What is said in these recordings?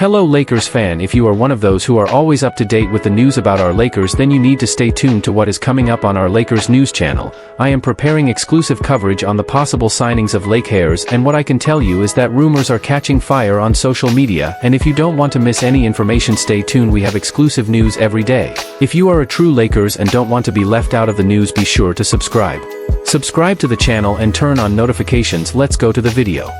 Hello Lakers fan, if you are one of those who are always up to date with the news about our Lakers, then you need to stay tuned to what is coming up on our Lakers news channel. I am preparing exclusive coverage on the possible signings of Lakers, and what I can tell you is that rumors are catching fire on social media, and if you don't want to miss any information, stay tuned. We have exclusive news every day. If you are a true Lakers and don't want to be left out of the news, be sure to subscribe. Subscribe to the channel and turn on notifications. Let's go to the video.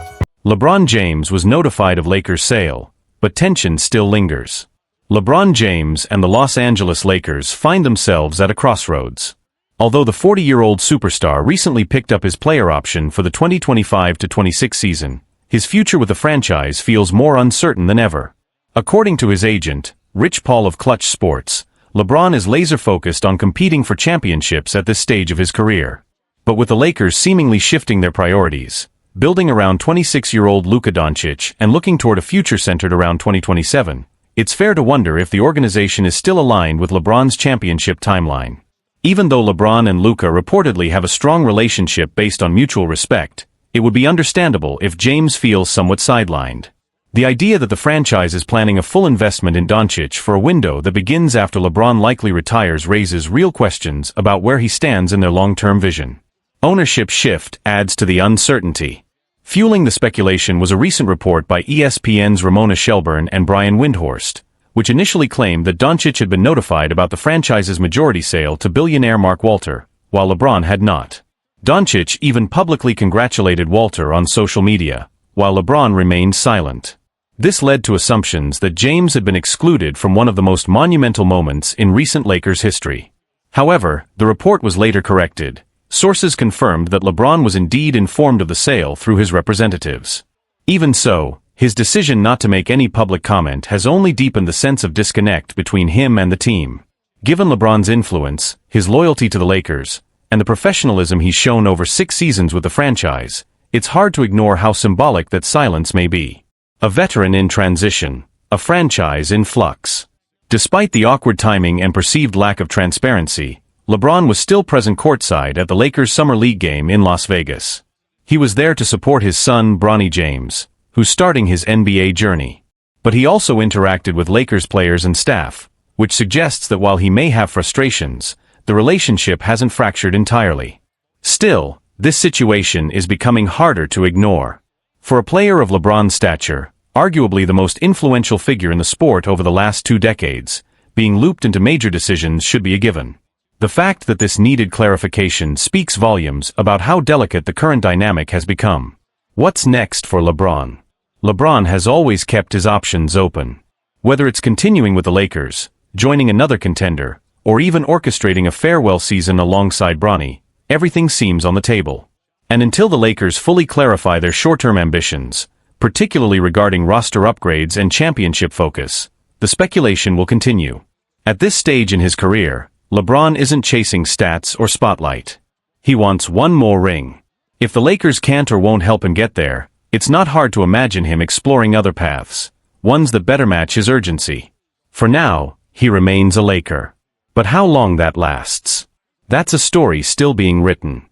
LeBron James was notified of Lakers' sale, but tension still lingers. LeBron James and the Los Angeles Lakers find themselves at a crossroads. Although the 40-year-old superstar recently picked up his player option for the 2025-26 season, his future with the franchise feels more uncertain than ever. According to his agent, Rich Paul of Clutch Sports, LeBron is laser-focused on competing for championships at this stage of his career. But with the Lakers seemingly shifting their priorities, building around 26-year-old Luka Doncic and looking toward a future centered around 2027, it's fair to wonder if the organization is still aligned with LeBron's championship timeline. Even though LeBron and Luka reportedly have a strong relationship based on mutual respect, it would be understandable if James feels somewhat sidelined. The idea that the franchise is planning a full investment in Doncic for a window that begins after LeBron likely retires raises real questions about where he stands in their long-term vision. Ownership shift adds to the uncertainty. Fueling the speculation was a recent report by ESPN's Ramona Shelburne and Brian Windhorst, which initially claimed that Doncic had been notified about the franchise's majority sale to billionaire Mark Walter, while LeBron had not. Doncic even publicly congratulated Walter on social media, while LeBron remained silent. This led to assumptions that James had been excluded from one of the most monumental moments in recent Lakers history. However, the report was later corrected. Sources confirmed that LeBron was indeed informed of the sale through his representatives. Even so, his decision not to make any public comment has only deepened the sense of disconnect between him and the team. Given LeBron's influence, his loyalty to the Lakers, and the professionalism he's shown over 6 seasons with the franchise, it's hard to ignore how symbolic that silence may be. A veteran in transition, a franchise in flux. Despite the awkward timing and perceived lack of transparency, LeBron was still present courtside at the Lakers' Summer League game in Las Vegas. He was there to support his son Bronny James, who's starting his NBA journey. But he also interacted with Lakers players and staff, which suggests that while he may have frustrations, the relationship hasn't fractured entirely. Still, this situation is becoming harder to ignore. For a player of LeBron's stature, arguably the most influential figure in the sport over the last 2 decades, being looped into major decisions should be a given. The fact that this needed clarification speaks volumes about how delicate the current dynamic has become. What's next for LeBron? LeBron has always kept his options open. Whether it's continuing with the Lakers, joining another contender, or even orchestrating a farewell season alongside Bronny, everything seems on the table. And until the Lakers fully clarify their short-term ambitions, particularly regarding roster upgrades and championship focus, the speculation will continue. At this stage in his career, LeBron isn't chasing stats or spotlight. He wants one more ring. If the Lakers can't or won't help him get there, it's not hard to imagine him exploring other paths, ones that better match his urgency. For now, he remains a Laker. But how long that lasts? That's a story still being written.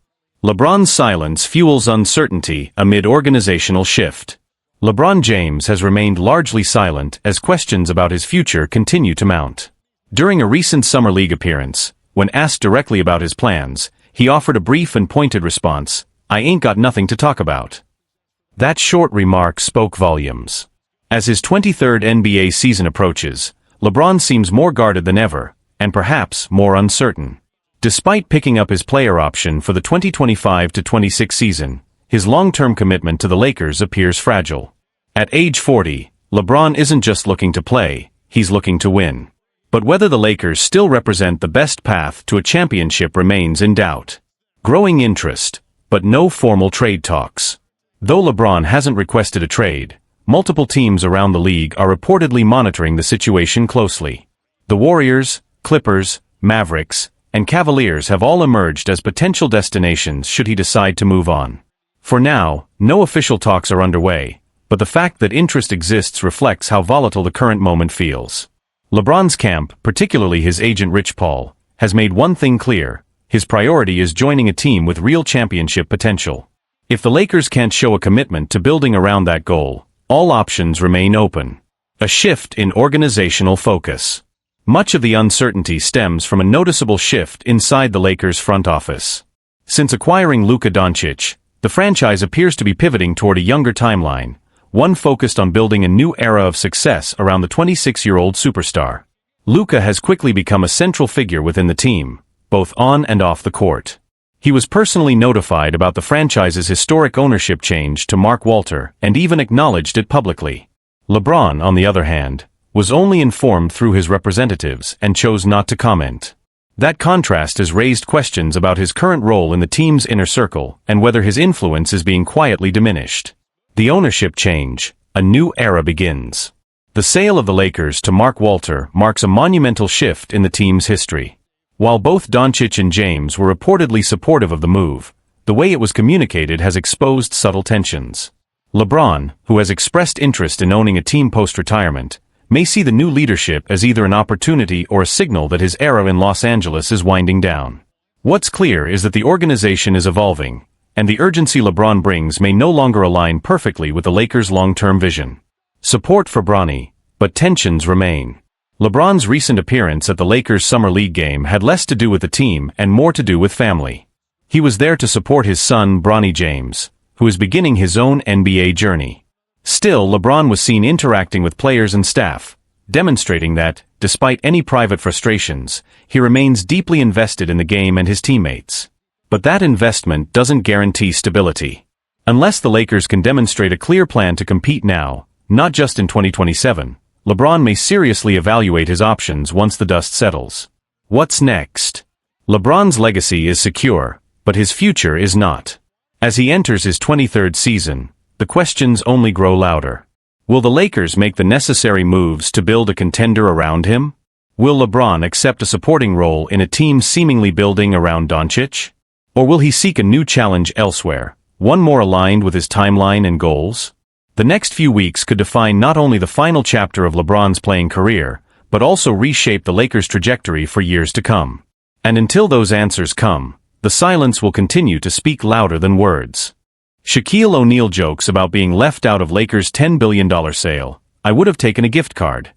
LeBron's silence fuels uncertainty amid organizational shift. LeBron James has remained largely silent as questions about his future continue to mount. During a recent Summer League appearance, when asked directly about his plans, he offered a brief and pointed response, "I ain't got nothing to talk about." That short remark spoke volumes. As his 23rd NBA season approaches, LeBron seems more guarded than ever, and perhaps more uncertain. Despite picking up his player option for the 2025-26 season, his long-term commitment to the Lakers appears fragile. At age 40, LeBron isn't just looking to play, he's looking to win. But whether the Lakers still represent the best path to a championship remains in doubt. Growing interest, but no formal trade talks. Though LeBron hasn't requested a trade, multiple teams around the league are reportedly monitoring the situation closely. The Warriors, Clippers, Mavericks, and Cavaliers have all emerged as potential destinations should he decide to move on. For now, no official talks are underway, but the fact that interest exists reflects how volatile the current moment feels. LeBron's camp, particularly his agent Rich Paul, has made one thing clear: his priority is joining a team with real championship potential. If the Lakers can't show a commitment to building around that goal, all options remain open. A shift in organizational focus. Much of the uncertainty stems from a noticeable shift inside the Lakers front office. Since acquiring Luka Doncic, the franchise appears to be pivoting toward a younger timeline, one focused on building a new era of success around the 26-year-old superstar. Luka has quickly become a central figure within the team, both on and off the court. He was personally notified about the franchise's historic ownership change to Mark Walter and even acknowledged it publicly. LeBron, on the other hand, was only informed through his representatives and chose not to comment. That contrast has raised questions about his current role in the team's inner circle and whether his influence is being quietly diminished. The ownership change, a new era begins. The sale of the Lakers to Mark Walter marks a monumental shift in the team's history. While both Doncic and James were reportedly supportive of the move, the way it was communicated has exposed subtle tensions. LeBron, who has expressed interest in owning a team post-retirement, may see the new leadership as either an opportunity or a signal that his era in Los Angeles is winding down. What's clear is that the organization is evolving, and the urgency LeBron brings may no longer align perfectly with the Lakers' long-term vision. Support for Bronny, but tensions remain. LeBron's recent appearance at the Lakers' Summer League game had less to do with the team and more to do with family. He was there to support his son Bronny James, who is beginning his own NBA journey. Still, LeBron was seen interacting with players and staff, demonstrating that, despite any private frustrations, he remains deeply invested in the game and his teammates. But that investment doesn't guarantee stability. Unless the Lakers can demonstrate a clear plan to compete now, not just in 2027, LeBron may seriously evaluate his options once the dust settles. What's next? LeBron's legacy is secure, but his future is not. As he enters his 23rd season, the questions only grow louder. Will the Lakers make the necessary moves to build a contender around him? Will LeBron accept a supporting role in a team seemingly building around Doncic? Or will he seek a new challenge elsewhere, one more aligned with his timeline and goals? The next few weeks could define not only the final chapter of LeBron's playing career, but also reshape the Lakers' trajectory for years to come. And until those answers come, the silence will continue to speak louder than words. Shaquille O'Neal jokes about being left out of Lakers' $10 billion sale. "I would have taken a gift card."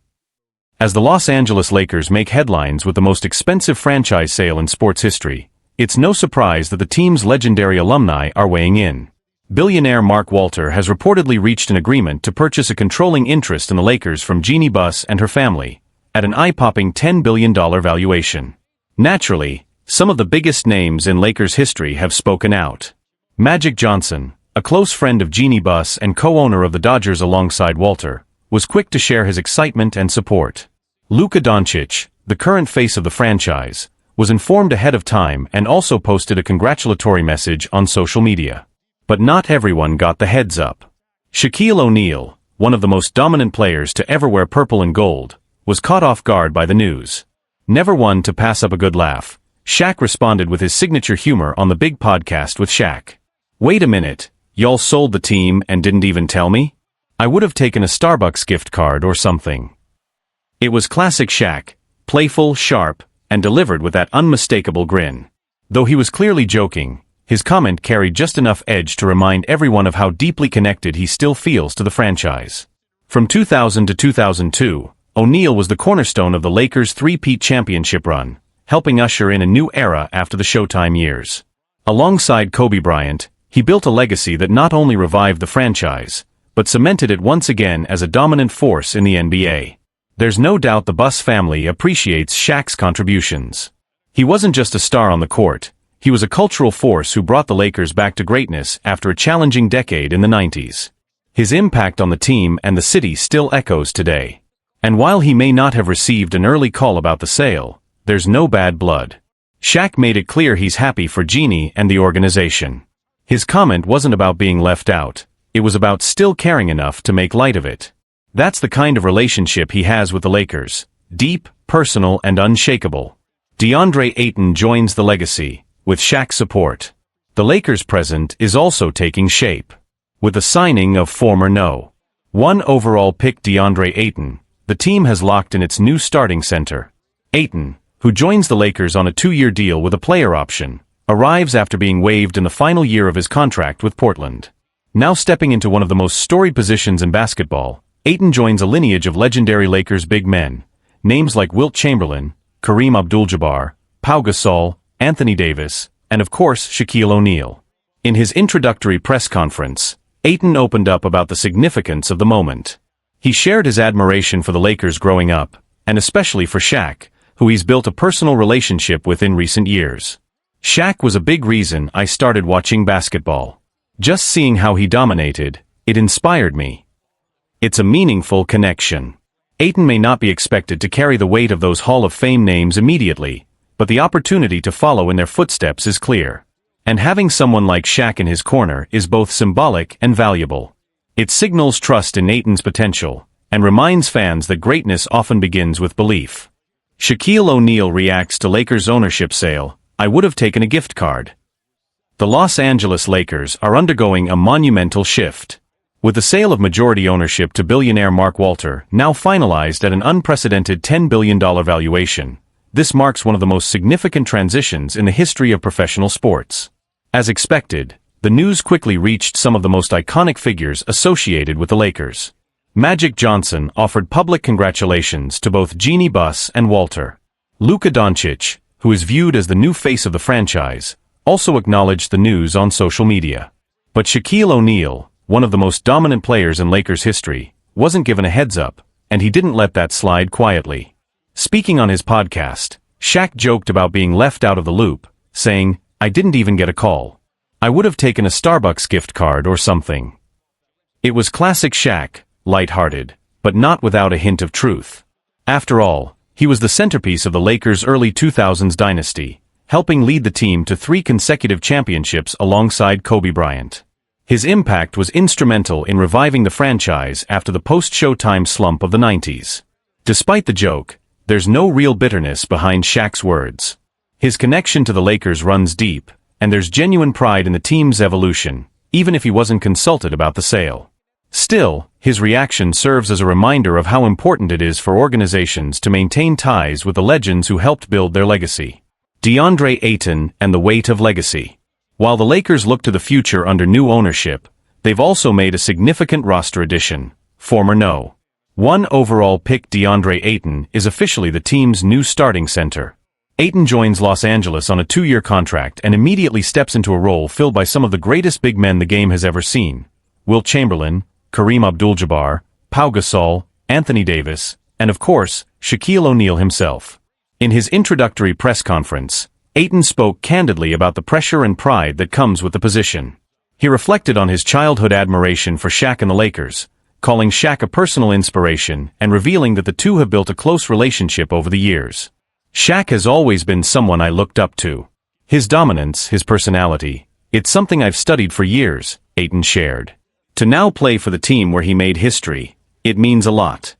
As the Los Angeles Lakers make headlines with the most expensive franchise sale in sports history, it's no surprise that the team's legendary alumni are weighing in. Billionaire Mark Walter has reportedly reached an agreement to purchase a controlling interest in the Lakers from Jeannie Buss and her family, at an eye-popping $10 billion valuation. Naturally, some of the biggest names in Lakers history have spoken out. Magic Johnson, a close friend of Jeannie Buss and co-owner of the Dodgers alongside Walter, was quick to share his excitement and support. Luka Doncic, the current face of the franchise, was informed ahead of time and also posted a congratulatory message on social media. But not everyone got the heads up. Shaquille O'Neal, one of the most dominant players to ever wear purple and gold, was caught off guard by the news. Never one to pass up a good laugh, Shaq responded with his signature humor on the Big Podcast with Shaq. "Wait a minute, y'all sold the team and didn't even tell me? I would have taken a Starbucks gift card or something." It was classic Shaq, playful, sharp, and delivered with that unmistakable grin. Though he was clearly joking, his comment carried just enough edge to remind everyone of how deeply connected he still feels to the franchise. From 2000 to 2002, O'Neal was the cornerstone of the Lakers' three-peat championship run, helping usher in a new era after the Showtime years. Alongside Kobe Bryant, he built a legacy that not only revived the franchise, but cemented it once again as a dominant force in the NBA. There's no doubt the Buss family appreciates Shaq's contributions. He wasn't just a star on the court, he was a cultural force who brought the Lakers back to greatness after a challenging decade in the 90s. His impact on the team and the city still echoes today. And while he may not have received an early call about the sale, there's no bad blood. Shaq made it clear he's happy for Jeannie and the organization. His comment wasn't about being left out, it was about still caring enough to make light of it. That's the kind of relationship he has with the Lakers, deep, personal, and unshakable. DeAndre Ayton joins the legacy, with Shaq's support. The Lakers' present is also taking shape. With the signing of former No. 1 overall pick DeAndre Ayton, the team has locked in its new starting center. Ayton, who joins the Lakers on a 2-year deal with a player option, arrives after being waived in the final year of his contract with Portland. Now stepping into one of the most storied positions in basketball, Ayton joins a lineage of legendary Lakers big men, names like Wilt Chamberlain, Kareem Abdul-Jabbar, Pau Gasol, Anthony Davis, and of course Shaquille O'Neal. In his introductory press conference, Ayton opened up about the significance of the moment. He shared his admiration for the Lakers growing up, and especially for Shaq, who he's built a personal relationship with in recent years. Shaq was a big reason I started watching basketball. Just seeing how he dominated, it inspired me. It's a meaningful connection. Ayton may not be expected to carry the weight of those Hall of Fame names immediately, but the opportunity to follow in their footsteps is clear. And having someone like Shaq in his corner is both symbolic and valuable. It signals trust in Ayton's potential, and reminds fans that greatness often begins with belief. Shaquille O'Neal reacts to Lakers ownership sale. I would have taken a gift card. The Los Angeles Lakers are undergoing a monumental shift. With the sale of majority ownership to billionaire Mark Walter now finalized at an unprecedented $10 billion valuation, this marks one of the most significant transitions in the history of professional sports. As expected, the news quickly reached some of the most iconic figures associated with the Lakers. Magic Johnson offered public congratulations to both Jeanie Buss and Walter. Luka Doncic, who is viewed as the new face of the franchise, also acknowledged the news on social media. But Shaquille O'Neal, one of the most dominant players in Lakers history, wasn't given a heads-up, and he didn't let that slide quietly. Speaking on his podcast, Shaq joked about being left out of the loop, saying, "I didn't even get a call. I would have taken a Starbucks gift card or something." It was classic Shaq, light-hearted, but not without a hint of truth. After all, he was the centerpiece of the Lakers' early 2000s dynasty, helping lead the team to 3 consecutive championships alongside Kobe Bryant. His impact was instrumental in reviving the franchise after the post-Showtime slump of the 90s. Despite the joke, there's no real bitterness behind Shaq's words. His connection to the Lakers runs deep, and there's genuine pride in the team's evolution, even if he wasn't consulted about the sale. Still, his reaction serves as a reminder of how important it is for organizations to maintain ties with the legends who helped build their legacy. DeAndre Ayton and the weight of legacy. While the Lakers look to the future under new ownership, they've also made a significant roster addition. Former No. 1 overall pick DeAndre Ayton is officially the team's new starting center. Ayton joins Los Angeles on a 2-year contract and immediately steps into a role filled by some of the greatest big men the game has ever seen. Wilt Chamberlain, Kareem Abdul-Jabbar, Pau Gasol, Anthony Davis, and of course, Shaquille O'Neal himself. In his introductory press conference, Ayton spoke candidly about the pressure and pride that comes with the position. He reflected on his childhood admiration for Shaq and the Lakers, calling Shaq a personal inspiration and revealing that the two have built a close relationship over the years. Shaq has always been someone I looked up to. His dominance, his personality, it's something I've studied for years, Ayton shared. To now play for the team where he made history, it means a lot.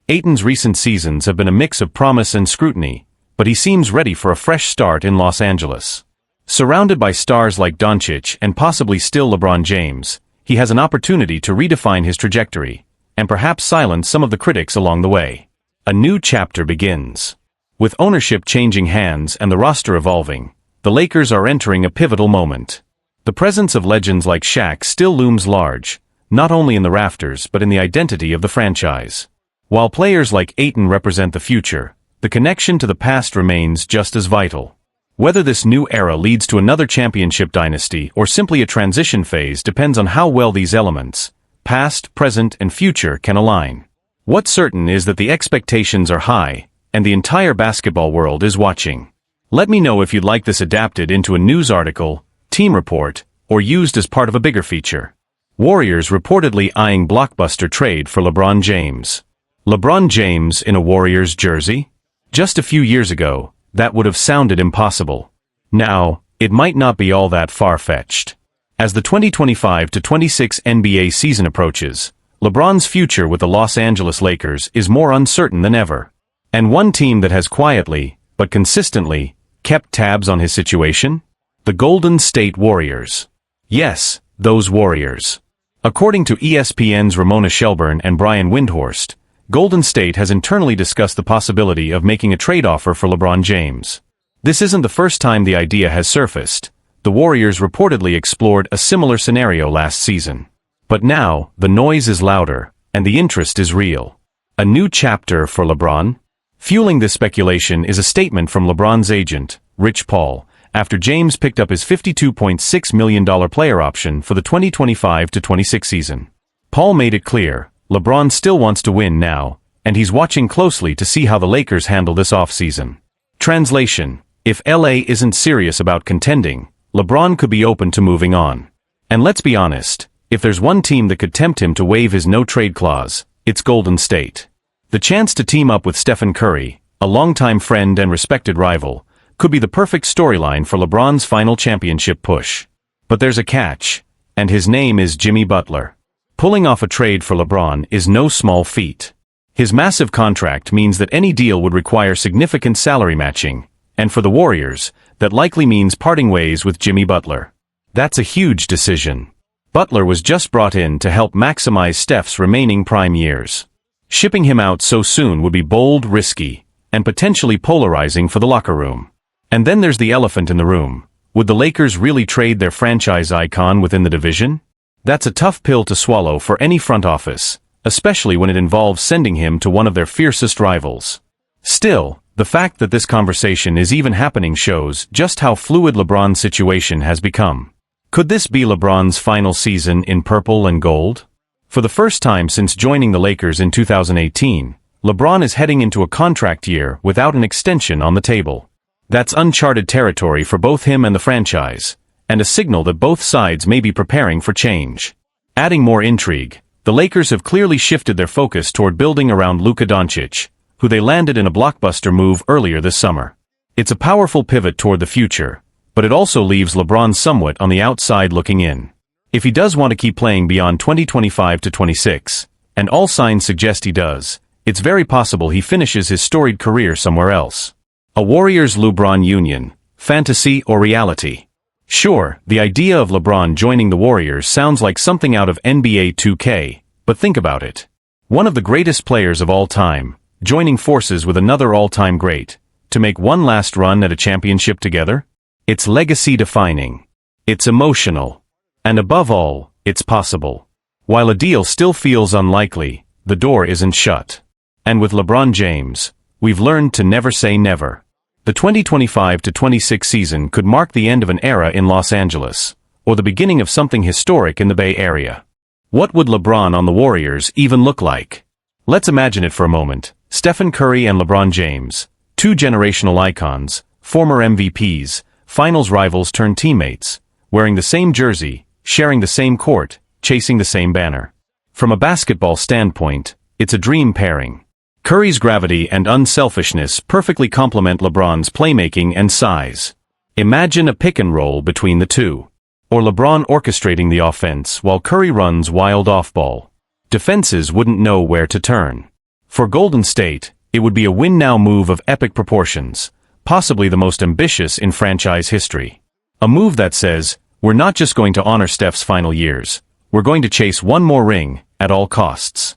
Ayton's recent seasons have been a mix of promise and scrutiny, but he seems ready for a fresh start in Los Angeles. Surrounded by stars like Doncic and possibly still LeBron James, he has an opportunity to redefine his trajectory, and perhaps silence some of the critics along the way. A new chapter begins. With ownership changing hands and the roster evolving, the Lakers are entering a pivotal moment. The presence of legends like Shaq still looms large, not only in the rafters but in the identity of the franchise. While players like Ayton represent the future, the connection to the past remains just as vital. Whether this new era leads to another championship dynasty or simply a transition phase depends on how well these elements, past, present, and future, can align. What's certain is that the expectations are high, and the entire basketball world is watching. Let me know if you'd like this adapted into a news article, team report, or used as part of a bigger feature. Warriors reportedly eyeing blockbuster trade for LeBron James. LeBron James in a Warriors jersey? Just a few years ago, that would have sounded impossible. Now, it might not be all that far-fetched. As the 2025-26 NBA season approaches, LeBron's future with the Los Angeles Lakers is more uncertain than ever. And one team that has quietly, but consistently, kept tabs on his situation? The Golden State Warriors. Yes, those Warriors. According to ESPN's Ramona Shelburne and Brian Windhorst, Golden State has internally discussed the possibility of making a trade offer for LeBron James. This isn't the first time the idea has surfaced. The Warriors reportedly explored a similar scenario last season. But now, the noise is louder, and the interest is real. A new chapter for LeBron? Fueling this speculation is a statement from LeBron's agent, Rich Paul, after James picked up his $52.6 million player option for the 2025-26 season. Paul made it clear, LeBron still wants to win now, and he's watching closely to see how the Lakers handle this offseason. Translation: if LA isn't serious about contending, LeBron could be open to moving on. And let's be honest, if there's one team that could tempt him to waive his no-trade clause, it's Golden State. The chance to team up with Stephen Curry, a longtime friend and respected rival, could be the perfect storyline for LeBron's final championship push. But there's a catch, and his name is Jimmy Butler. Pulling off a trade for LeBron is no small feat. His massive contract means that any deal would require significant salary matching, and for the Warriors, that likely means parting ways with Jimmy Butler. That's a huge decision. Butler was just brought in to help maximize Steph's remaining prime years. Shipping him out so soon would be bold, risky, and potentially polarizing for the locker room. And then there's the elephant in the room. Would the Lakers really trade their franchise icon within the division? That's a tough pill to swallow for any front office, especially when it involves sending him to one of their fiercest rivals. Still, the fact that this conversation is even happening shows just how fluid LeBron's situation has become. Could this be LeBron's final season in purple and gold? For the first time since joining the Lakers in 2018, LeBron is heading into a contract year without an extension on the table. That's uncharted territory for both him and the franchise, and a signal that both sides may be preparing for change. Adding more intrigue, the Lakers have clearly shifted their focus toward building around Luka Doncic, who they landed in a blockbuster move earlier this summer. It's a powerful pivot toward the future, but it also leaves LeBron somewhat on the outside looking in. If he does want to keep playing beyond 2025-26, and all signs suggest he does, it's very possible he finishes his storied career somewhere else. A Warriors-LeBron union, fantasy or reality? Sure, the idea of LeBron joining the Warriors sounds like something out of NBA 2K, but think about it. One of the greatest players of all time, joining forces with another all-time great, to make one last run at a championship together? It's legacy-defining. It's emotional. And above all, it's possible. While a deal still feels unlikely, the door isn't shut. And with LeBron James, we've learned to never say never. The 2025-26 season could mark the end of an era in Los Angeles, or the beginning of something historic in the Bay Area. What would LeBron on the Warriors even look like? Let's imagine it for a moment. Stephen Curry and LeBron James, two generational icons, former MVPs, finals rivals turned teammates, wearing the same jersey, sharing the same court, chasing the same banner. From a basketball standpoint, it's a dream pairing. Curry's gravity and unselfishness perfectly complement LeBron's playmaking and size. Imagine a pick and roll between the two. Or LeBron orchestrating the offense while Curry runs wild off-ball. Defenses wouldn't know where to turn. For Golden State, it would be a win-now move of epic proportions, possibly the most ambitious in franchise history. A move that says, we're not just going to honor Steph's final years, we're going to chase one more ring at all costs.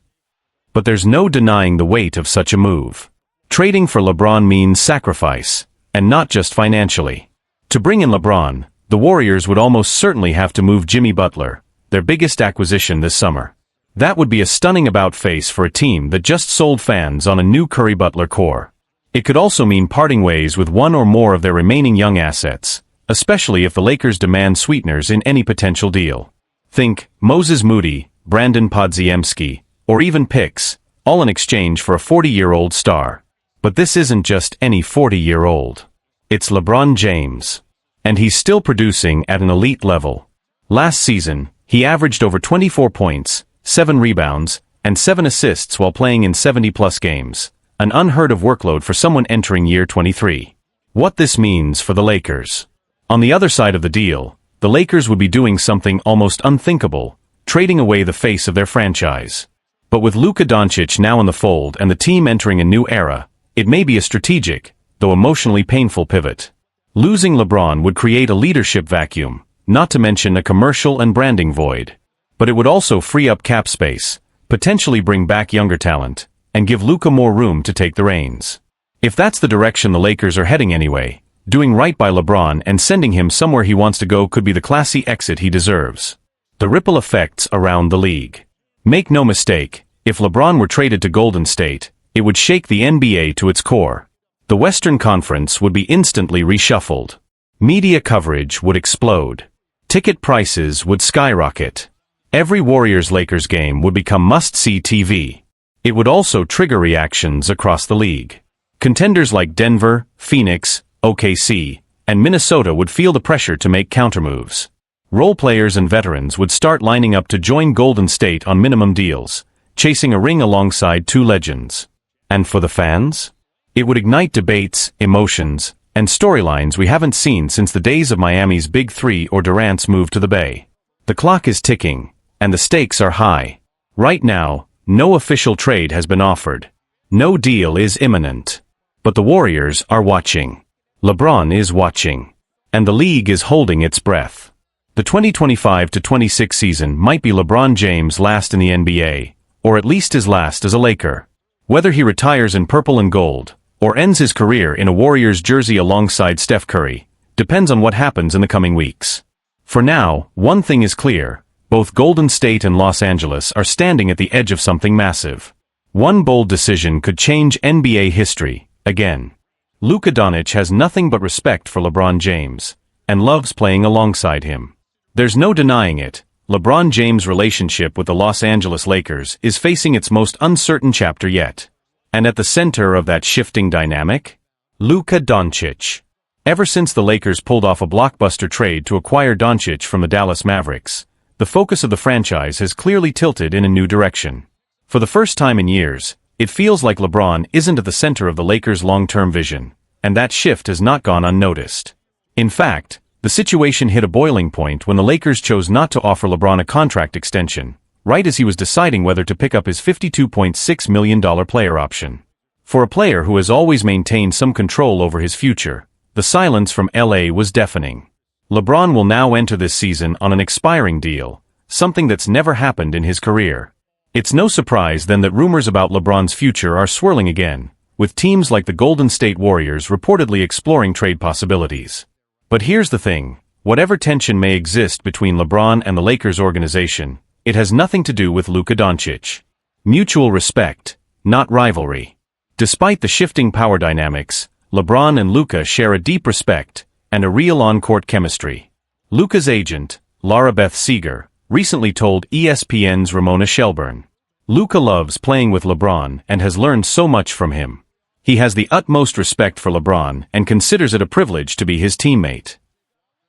But there's no denying the weight of such a move. Trading for LeBron means sacrifice, and not just financially. To bring in LeBron, the Warriors would almost certainly have to move Jimmy Butler, their biggest acquisition this summer. That would be a stunning about-face for a team that just sold fans on a new Curry-Butler core. It could also mean parting ways with one or more of their remaining young assets, especially if the Lakers demand sweeteners in any potential deal. Think Moses Moody, Brandon Podziemski, or even picks, all in exchange for a 40-year-old star. But this isn't just any 40-year-old. It's LeBron James. And he's still producing at an elite level. Last season, he averaged over 24 points, 7 rebounds, and 7 assists while playing in 70-plus games, an unheard-of workload for someone entering year 23. What this means for the Lakers. On the other side of the deal, the Lakers would be doing something almost unthinkable, trading away the face of their franchise. But with Luka Doncic now in the fold and the team entering a new era, it may be a strategic, though emotionally painful pivot. Losing LeBron would create a leadership vacuum, not to mention a commercial and branding void. But it would also free up cap space, potentially bring back younger talent, and give Luka more room to take the reins. If that's the direction the Lakers are heading anyway, doing right by LeBron and sending him somewhere he wants to go could be the classy exit he deserves. The ripple effects around the league. Make no mistake, If LeBron were traded to Golden State, it would shake the NBA to its core. The Western Conference would be instantly reshuffled. Media coverage would explode. Ticket prices would skyrocket. Every Warriors-Lakers game would become must-see TV. It would also trigger reactions across the league. Contenders like Denver, Phoenix, OKC, and Minnesota would feel the pressure to make countermoves. Role players and veterans would start lining up to join Golden State on minimum deals, chasing a ring alongside two legends. And for the fans? It would ignite debates, emotions, and storylines we haven't seen since the days of Miami's Big Three or Durant's move to the Bay. The clock is ticking, and the stakes are high. Right now, no official trade has been offered. No deal is imminent. But the Warriors are watching. LeBron is watching. And the league is holding its breath. The 2025-26 season might be LeBron James' last in the NBA, or at least his last as a Laker. Whether he retires in purple and gold, or ends his career in a Warriors jersey alongside Steph Curry, depends on what happens in the coming weeks. For now, one thing is clear: both Golden State and Los Angeles are standing at the edge of something massive. One bold decision could change NBA history, again. Luka Doncic has nothing but respect for LeBron James, and loves playing alongside him. There's no denying it, LeBron James' relationship with the Los Angeles Lakers is facing its most uncertain chapter yet. And at the center of that shifting dynamic? Luka Doncic. Ever since the Lakers pulled off a blockbuster trade to acquire Doncic from the Dallas Mavericks, the focus of the franchise has clearly tilted in a new direction. For the first time in years, it feels like LeBron isn't at the center of the Lakers' long-term vision, and that shift has not gone unnoticed. In fact, the situation hit a boiling point when the Lakers chose not to offer LeBron a contract extension, right as he was deciding whether to pick up his $52.6 million player option. For a player who has always maintained some control over his future, the silence from LA was deafening. LeBron will now enter this season on an expiring deal, something that's never happened in his career. It's no surprise then that rumors about LeBron's future are swirling again, with teams like the Golden State Warriors reportedly exploring trade possibilities. But here's the thing: whatever tension may exist between LeBron and the Lakers organization, it has nothing to do with Luka Doncic. Mutual respect, not rivalry. Despite the shifting power dynamics, LeBron and Luka share a deep respect and a real on-court chemistry. Luka's agent, Laura Beth Seeger, recently told ESPN's Ramona Shelburne, "Luka loves playing with LeBron and has learned so much from him. He has the utmost respect for LeBron and considers it a privilege to be his teammate."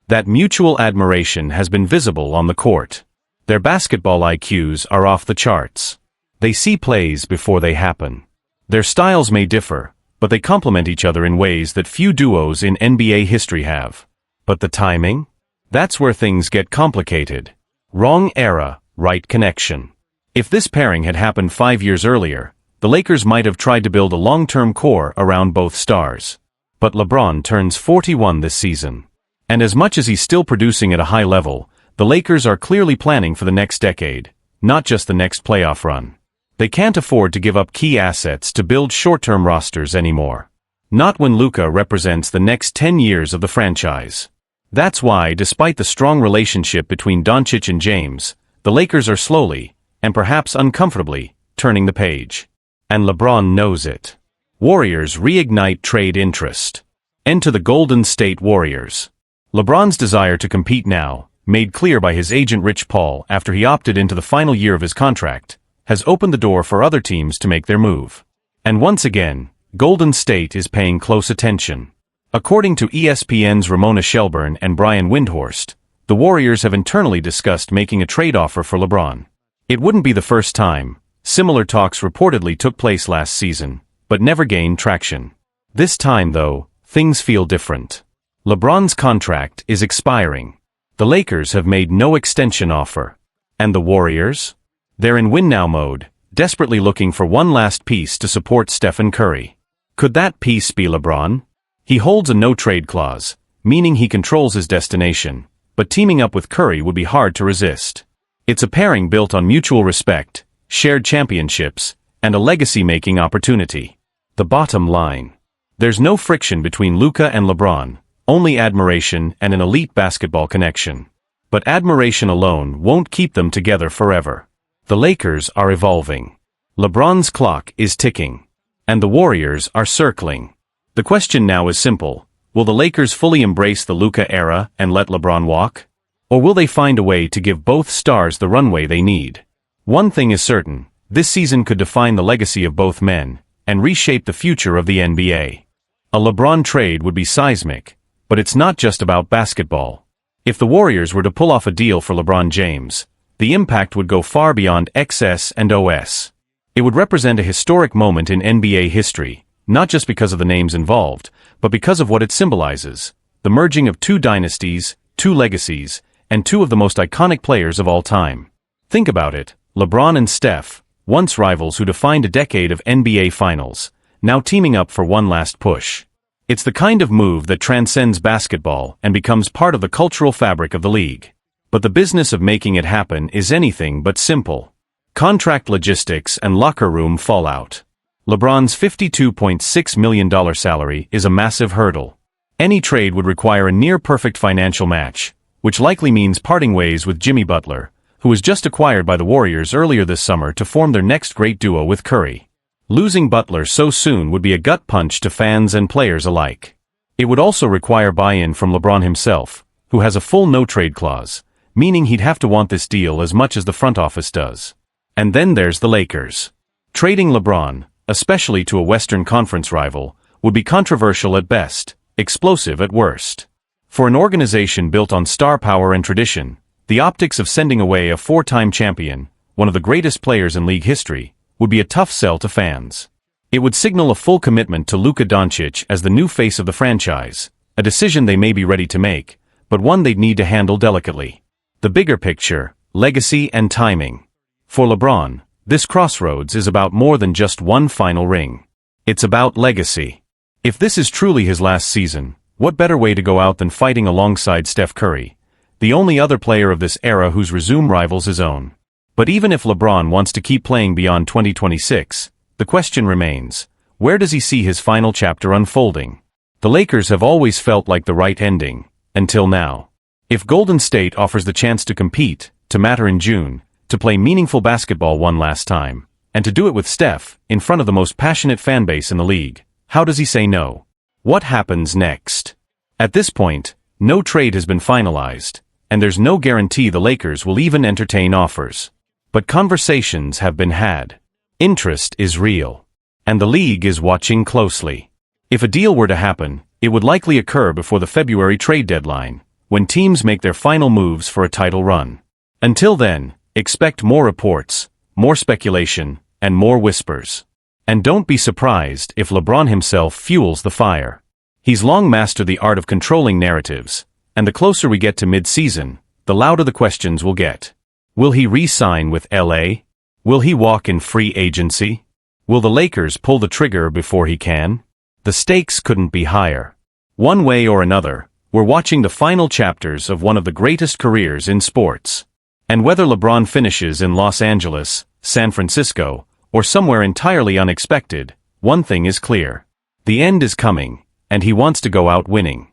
That mutual admiration has been visible on the court. Their basketball IQs are off the charts. They see plays before they happen. Their styles may differ, but they complement each other in ways that few duos in NBA history have. But the timing? That's where things get complicated. Wrong era, right connection. If this pairing had happened 5 years earlier, the Lakers might have tried to build a long-term core around both stars. But LeBron turns 41 this season. And as much as he's still producing at a high level, the Lakers are clearly planning for the next decade, not just the next playoff run. They can't afford to give up key assets to build short-term rosters anymore. Not when Luka represents the next 10 years of the franchise. That's why, despite the strong relationship between Doncic and James, the Lakers are slowly, and perhaps uncomfortably, turning the page. And LeBron knows it. Warriors reignite trade interest. Enter the Golden State Warriors. LeBron's desire to compete now, made clear by his agent Rich Paul after he opted into the final year of his contract, has opened the door for other teams to make their move. And once again, Golden State is paying close attention. According to ESPN's Ramona Shelburne and Brian Windhorst, the Warriors have internally discussed making a trade offer for LeBron. It wouldn't be the first time. Similar talks reportedly took place last season, but never gained traction. This time, though, things feel different. LeBron's contract is expiring. The Lakers have made no extension offer. And the Warriors? They're in win-now mode, desperately looking for one last piece to support Stephen Curry. Could that piece be LeBron? He holds a no-trade clause, meaning he controls his destination, but teaming up with Curry would be hard to resist. It's a pairing built on mutual respect, shared championships, and a legacy-making opportunity. The bottom line: there's no friction between Luka and LeBron, only admiration and an elite basketball connection. But admiration alone won't keep them together forever. The Lakers are evolving. LeBron's clock is ticking. And the Warriors are circling. The question now is simple. Will the Lakers fully embrace the Luka era and let LeBron walk? Or will they find a way to give both stars the runway they need? One thing is certain, this season could define the legacy of both men, and reshape the future of the NBA. A LeBron trade would be seismic, but it's not just about basketball. If the Warriors were to pull off a deal for LeBron James, the impact would go far beyond XS and OS. It would represent a historic moment in NBA history, not just because of the names involved, but because of what it symbolizes: the merging of two dynasties, two legacies, and two of the most iconic players of all time. Think about it, LeBron and Steph, once rivals who defined a decade of NBA Finals, now teaming up for one last push. It's the kind of move that transcends basketball and becomes part of the cultural fabric of the league. But the business of making it happen is anything but simple. Contract logistics and locker room fallout. LeBron's $52.6 million salary is a massive hurdle. Any trade would require a near-perfect financial match, which likely means parting ways with Jimmy Butler, who was just acquired by the Warriors earlier this summer to form their next great duo with Curry. Losing Butler so soon would be a gut punch to fans and players alike. It would also require buy-in from LeBron himself, who has a full no-trade clause, meaning he'd have to want this deal as much as the front office does. And then there's the Lakers. Trading LeBron, especially to a Western Conference rival, would be controversial at best, explosive at worst. For an organization built on star power and tradition, the optics of sending away a four-time champion, one of the greatest players in league history, would be a tough sell to fans. It would signal a full commitment to Luka Doncic as the new face of the franchise, a decision they may be ready to make, but one they'd need to handle delicately. The bigger picture, legacy and timing. For LeBron, this crossroads is about more than just one final ring. It's about legacy. If this is truly his last season, what better way to go out than fighting alongside Steph Curry, the only other player of this era whose resume rivals his own. But even if LeBron wants to keep playing beyond 2026, the question remains, where does he see his final chapter unfolding? The Lakers have always felt like the right ending, until now. If Golden State offers the chance to compete, to matter in June, to play meaningful basketball one last time, and to do it with Steph, in front of the most passionate fanbase in the league, how does he say no? What happens next? At this point, no trade has been finalized, and there's no guarantee the Lakers will even entertain offers. But conversations have been had. Interest is real. And the league is watching closely. If a deal were to happen, it would likely occur before the February trade deadline, when teams make their final moves for a title run. Until then, expect more reports, more speculation, and more whispers. And don't be surprised if LeBron himself fuels the fire. He's long mastered the art of controlling narratives, and the closer we get to mid-season, the louder the questions will get. Will he re-sign with LA? Will he walk in free agency? Will the Lakers pull the trigger before he can? The stakes couldn't be higher. One way or another, we're watching the final chapters of one of the greatest careers in sports. And whether LeBron finishes in Los Angeles, San Francisco, or somewhere entirely unexpected, one thing is clear. The end is coming, and he wants to go out winning.